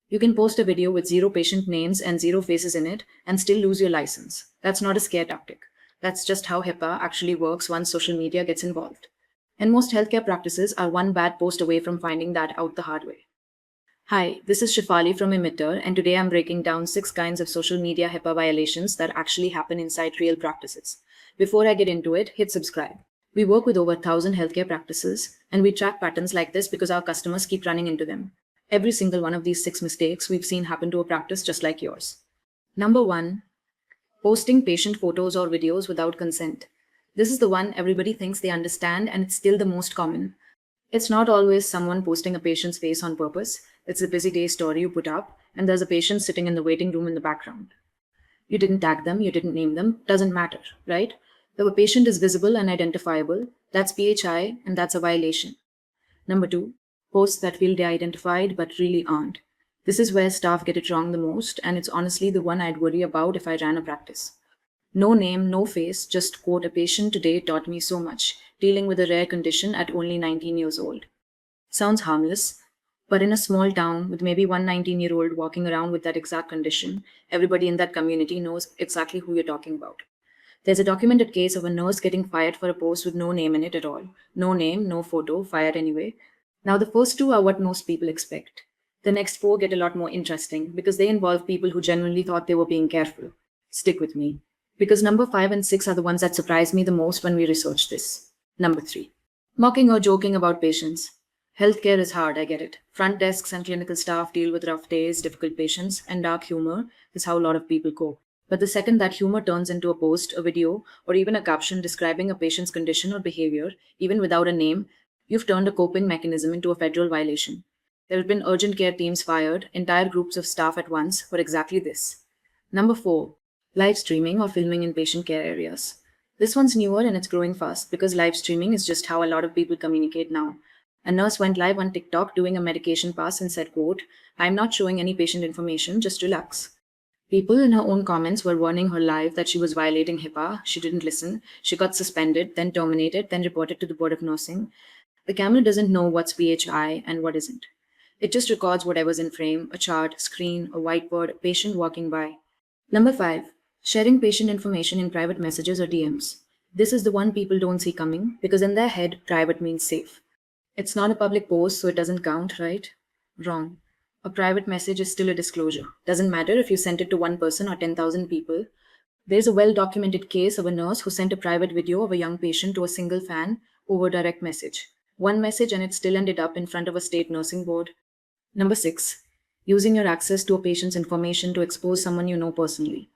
You can post a video with zero patient names and zero faces in it and still lose your license. That's not a scare tactic. That's just how HIPAA actually works once social media gets involved. And most healthcare practices are one bad post away from finding that out the hard way. Hi, this is Shifali from Emitter, and today I'm breaking down 6 kinds of social media HIPAA violations that actually happen inside real practices. Before I get into it, hit subscribe. We work with over 1,000 healthcare practices, and we track patterns like this because our customers keep running into them. Every single one of these 6 mistakes we've seen happen to a practice just like yours. Number 1, posting patient photos or videos without consent. This is the one everybody thinks they understand, and it's still the most common. It's not always someone posting a patient's face on purpose. It's a busy day story you put up, and there's a patient sitting in the waiting room in the background. You didn't tag them, you didn't name them, doesn't matter, right? The patient is visible and identifiable. That's PHI, and that's a violation. Number 2, posts that feel de-identified but really aren't. This is where staff get it wrong the most, and it's honestly the one I'd worry about if I ran a practice. No name, no face, just quote, a patient today taught me so much, dealing with a rare condition at only 19 years old. Sounds harmless, but in a small town with maybe one 19-year-old walking around with that exact condition, everybody in that community knows exactly who you're talking about. There's a documented case of a nurse getting fired for a post with no name in it at all. No name, no photo, fired anyway. Now, the first 2 are what most people expect. The next 4 get a lot more interesting because they involve people who genuinely thought they were being careful. Stick with me, because number 5 and 6 are the ones that surprised me the most when we researched this. Number 3, mocking or joking about patients. Healthcare is hard, I get it. Front desks and clinical staff deal with rough days, difficult patients, and dark humor is how a lot of people cope. But the second that humor turns into a post, a video, or even a caption describing a patient's condition or behavior, even without a name, you've turned a coping mechanism into a federal violation. There have been urgent care teams fired, entire groups of staff at once, for exactly this. Number 4, live streaming or filming in patient care areas. This one's newer and it's growing fast because live streaming is just how a lot of people communicate now. A nurse went live on TikTok doing a medication pass and said, quote, "I'm not showing any patient information, just relax." People in her own comments were warning her live that she was violating HIPAA. She didn't listen. She got suspended, then terminated, then reported to the Board of Nursing. The camera doesn't know what's PHI and what isn't. It just records whatever's in frame, a chart, screen, a whiteboard, a patient walking by. Number 5, sharing patient information in private messages or DMs. This is the one people don't see coming because in their head, private means safe. It's not a public post, so it doesn't count, right? Wrong. A private message is still a disclosure. Doesn't matter if you sent it to one person or 10,000 people. There's a well-documented case of a nurse who sent a private video of a young patient to a single fan over direct message. One message and it still ended up in front of a state nursing board. Number 6, using your access to a patient's information to expose someone you know personally.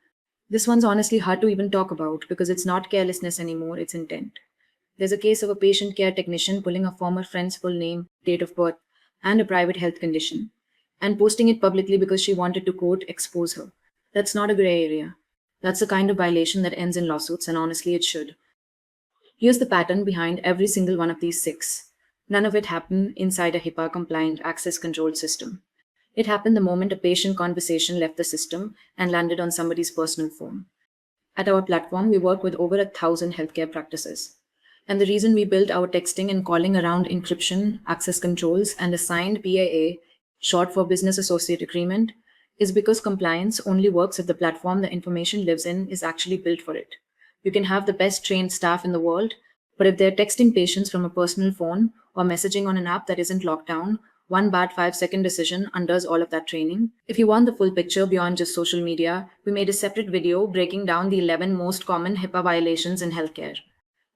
This one's honestly hard to even talk about because it's not carelessness anymore, it's intent. There's a case of a patient care technician pulling a former friend's full name, date of birth, and a private health condition, and posting it publicly because she wanted to, quote, expose her. That's not a gray area. That's the kind of violation that ends in lawsuits, and honestly, it should. Here's the pattern behind every single one of these 6. None of it happened inside a HIPAA-compliant access controlled system. It happened the moment a patient conversation left the system and landed on somebody's personal phone. At our platform, we work with over 1,000 healthcare practices. And the reason we built our texting and calling around encryption, access controls, and a signed BAA, short for Business Associate Agreement, is because compliance only works if the platform the information lives in is actually built for it. You can have the best trained staff in the world, but if they're texting patients from a personal phone or messaging on an app that isn't locked down, one bad 5-second decision undoes all of that training. If you want the full picture beyond just social media, we made a separate video breaking down the 11 most common HIPAA violations in healthcare.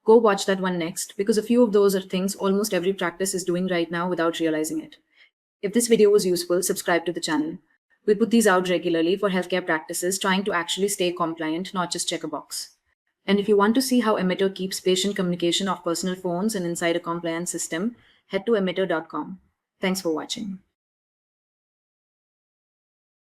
Go watch that one next, because a few of those are things almost every practice is doing right now without realizing it. If this video was useful, subscribe to the channel. We put these out regularly for healthcare practices trying to actually stay compliant, not just check a box. And if you want to see how Emitter keeps patient communication off personal phones and inside a compliance system, head to emitter.com. Thanks for watching.